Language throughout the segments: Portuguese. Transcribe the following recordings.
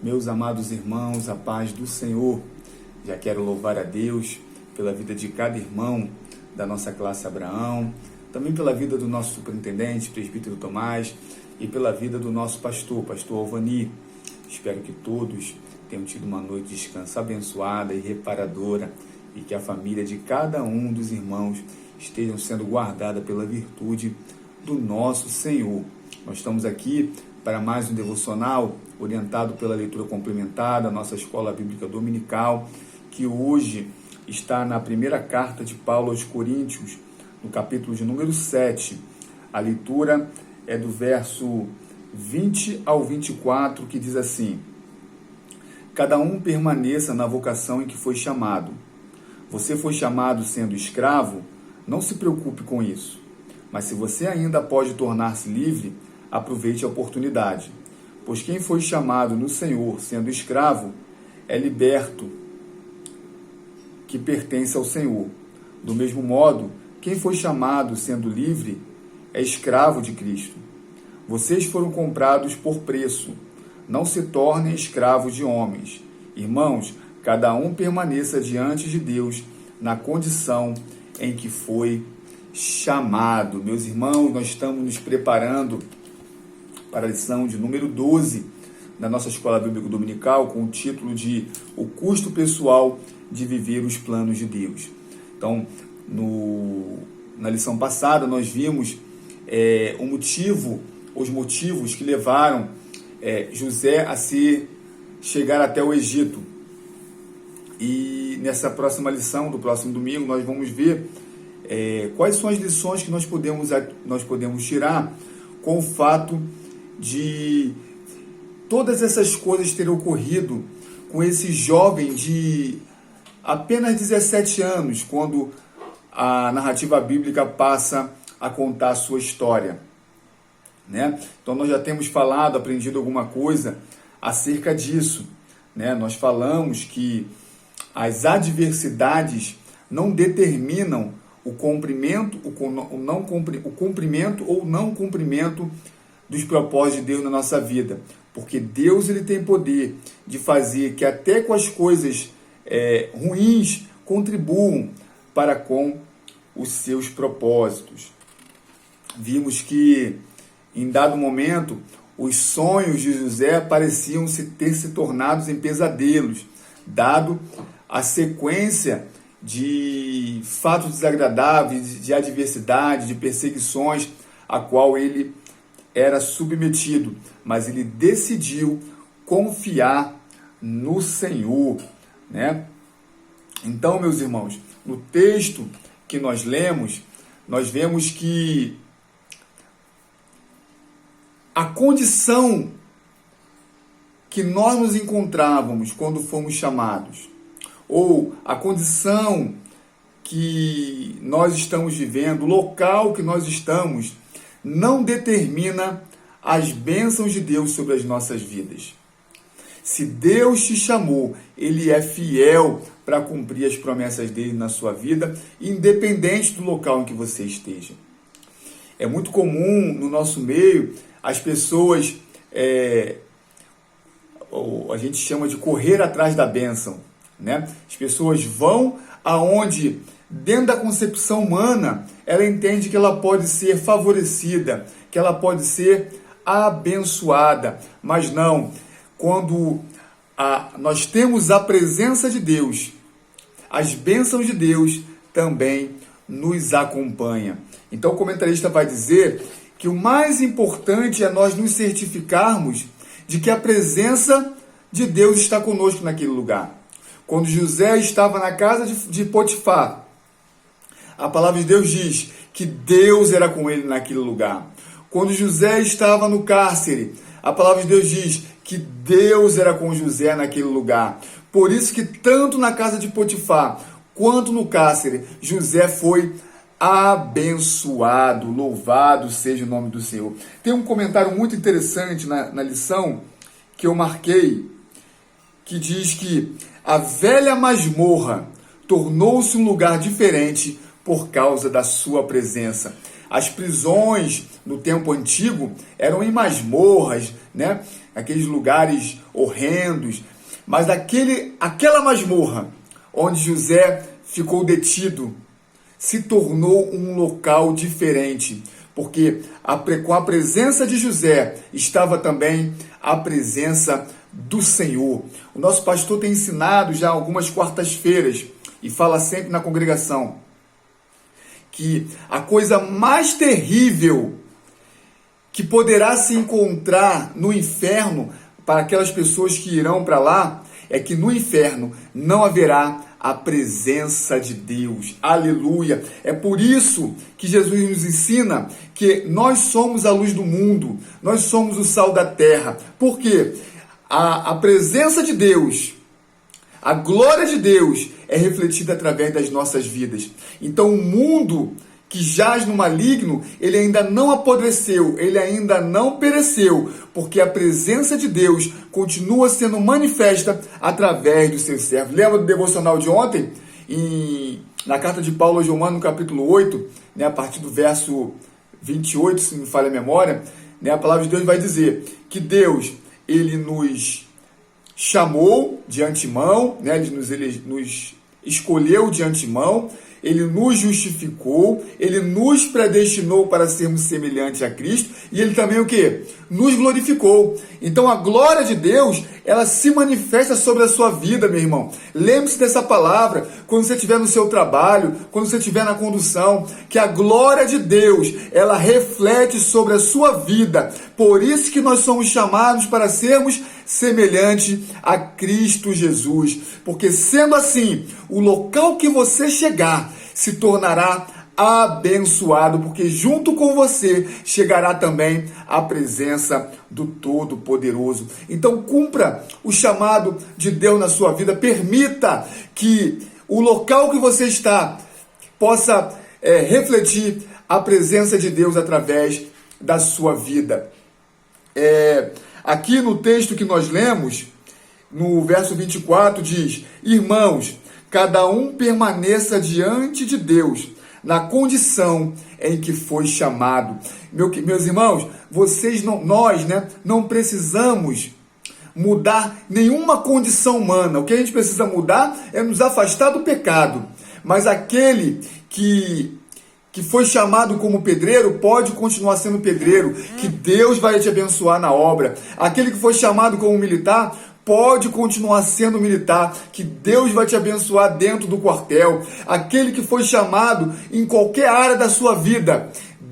Meus amados irmãos, a paz do Senhor. Já quero louvar a Deus pela vida de cada irmão da nossa classe Abraão, também pela vida do nosso superintendente, presbítero Tomás, e pela vida do nosso pastor Alvani. Espero que todos tenham tido uma noite de descanso abençoada e reparadora, e que a família de cada um dos irmãos estejam sendo guardada pela virtude do nosso Senhor. Nós estamos aqui para mais um devocional orientado pela leitura complementar da nossa Escola Bíblica Dominical, que hoje está na primeira carta de Paulo aos Coríntios, no capítulo de número 7. A leitura é do verso 20 ao 24, que diz assim: cada um permaneça na vocação em que foi chamado. Você foi chamado sendo escravo? Não se preocupe com isso. Mas se você ainda pode tornar-se livre, aproveite a oportunidade. Pois quem foi chamado no Senhor sendo escravo é liberto, que pertence ao Senhor. Do mesmo modo, quem foi chamado sendo livre é escravo de Cristo. Vocês foram comprados por preço. Não se tornem escravos de homens. Irmãos, cada um permaneça diante de Deus na condição em que foi chamado. Meus irmãos, nós estamos nos preparando para a lição de número 12 da nossa Escola Bíblica Dominical, com o título de O Custo Pessoal de Viver os Planos de Deus. Então, na lição passada, nós vimos os motivos que levaram José a chegar até o Egito. E nessa próxima lição, do próximo domingo, nós vamos ver quais são as lições que nós podemos tirar com o fato de todas essas coisas terem ocorrido com esse jovem de apenas 17 anos, quando a narrativa bíblica passa a contar a sua história, né? Então nós já temos aprendido alguma coisa acerca disso, né? Nós falamos que as adversidades não determinam o cumprimento ou não cumprimento dos propósitos de Deus na nossa vida, porque Deus ele tem poder de fazer que até com as coisas ruins contribuam para com os seus propósitos. Vimos que em dado momento os sonhos de José pareciam ter se tornado em pesadelos, dado a sequência de fatos desagradáveis, de adversidade, de perseguições a qual ele era submetido, mas ele decidiu confiar no Senhor, né? Então, meus irmãos, no texto que nós lemos, nós vemos que a condição que nós nos encontrávamos quando fomos chamados, ou a condição que nós estamos vivendo, o local que nós estamos, não determina as bênçãos de Deus sobre as nossas vidas. Se Deus te chamou, Ele é fiel para cumprir as promessas dele na sua vida, independente do local em que você esteja. É muito comum no nosso meio as pessoas, a gente chama de correr atrás da bênção, né? As pessoas vão aonde, dentro da concepção humana, ela entende que ela pode ser favorecida, que ela pode ser abençoada, mas não. Quando nós temos a presença de Deus, as bênçãos de Deus também nos acompanham. Então o comentarista vai dizer que o mais importante é nós nos certificarmos de que a presença de Deus está conosco naquele lugar. Quando José estava na casa de Potifar, a palavra de Deus diz que Deus era com ele naquele lugar. Quando José estava no cárcere, a palavra de Deus diz que Deus era com José naquele lugar. Por isso que tanto na casa de Potifar quanto no cárcere, José foi abençoado. Louvado seja o nome do Senhor. Tem um comentário muito interessante na lição que eu marquei, que diz que a velha masmorra tornou-se um lugar diferente por causa da sua presença. As prisões no tempo antigo eram em masmorras, né? aqueles lugares horrendos, mas aquela masmorra onde José ficou detido se tornou um local diferente, porque com a presença de José estava também a presença do Senhor. O nosso pastor tem ensinado já algumas quartas-feiras e fala sempre na congregação que a coisa mais terrível que poderá se encontrar no inferno para aquelas pessoas que irão para lá é que no inferno não haverá a presença de Deus. Aleluia! É por isso que Jesus nos ensina que nós somos a luz do mundo, nós somos o sal da terra. Por quê? A presença de Deus, a glória de Deus é refletida através das nossas vidas. Então o mundo que jaz no maligno, ele ainda não apodreceu, ele ainda não pereceu, porque a presença de Deus continua sendo manifesta através dos seus servos. Lembra do devocional de ontem? Na carta de Paulo aos Romanos, no capítulo 8, a partir do verso 28, se não me falha a memória, a palavra de Deus vai dizer que Deus, ele nos chamou de antemão, ele nos escolheu de antemão, ele nos justificou, ele nos predestinou para sermos semelhantes a Cristo, e ele também o quê? Nos glorificou. Então a glória de Deus, ela se manifesta sobre a sua vida, meu irmão. Lembre-se dessa palavra quando você estiver no seu trabalho, quando você estiver na condução, que a glória de Deus, ela reflete sobre a sua vida. Por isso que nós somos chamados para sermos semelhantes a Cristo Jesus. Porque sendo assim, o local que você chegar se tornará abençoado, porque junto com você chegará também a presença do Todo-Poderoso. Então cumpra o chamado de Deus na sua vida, permita que o local que você está possa refletir a presença de Deus através da sua vida. Aqui no texto que nós lemos, no verso 24 diz: irmãos, cada um permaneça diante de Deus na condição em que foi chamado. Meus irmãos, nós não precisamos mudar nenhuma condição humana. O que a gente precisa mudar é nos afastar do pecado. Mas aquele que foi chamado como pedreiro, pode continuar sendo pedreiro, que Deus vai te abençoar na obra. Aquele que foi chamado como militar, pode continuar sendo militar, que Deus vai te abençoar dentro do quartel. Aquele que foi chamado em qualquer área da sua vida,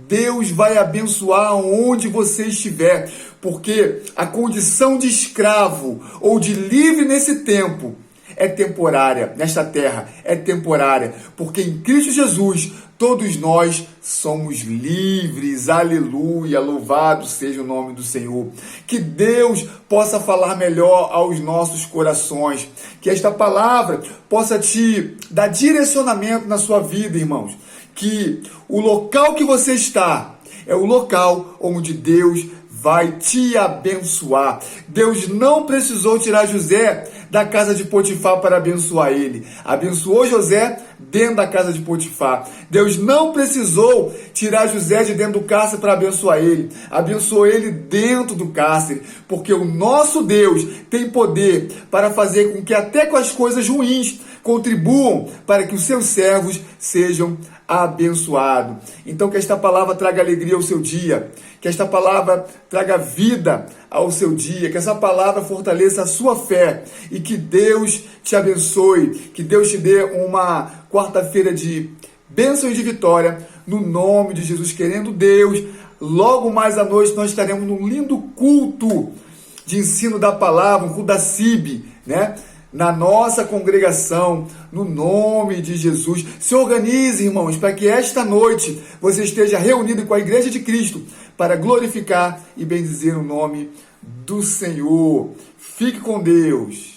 Deus vai abençoar onde você estiver, porque a condição de escravo ou de livre nesse tempo é temporária, nesta terra é temporária, porque em Cristo Jesus todos nós somos livres, aleluia, louvado seja o nome do Senhor. Que Deus possa falar melhor aos nossos corações, que esta palavra possa te dar direcionamento na sua vida, irmãos. Que o local que você está é o local onde Deus vai te abençoar. Deus não precisou tirar José da casa de Potifar para abençoar ele. Abençoou José dentro da casa de Potifar. Deus não precisou tirar José de dentro do cárcere para abençoar ele. Abençoou ele dentro do cárcere, porque o nosso Deus tem poder para fazer com que até com as coisas ruins contribuam para que os seus servos sejam abençoados. Então que esta palavra traga alegria ao seu dia, que esta palavra traga vida ao seu dia, que essa palavra fortaleça a sua fé e que Deus te abençoe, que Deus te dê uma quarta-feira de bênção e de vitória, no nome de Jesus. Querendo Deus, logo mais à noite nós estaremos num lindo culto de ensino da palavra, um culto da CIB, na nossa congregação, no nome de Jesus. Se organize, irmãos, para que esta noite você esteja reunido com a Igreja de Cristo para glorificar e bendizer o nome do Senhor. Fique com Deus.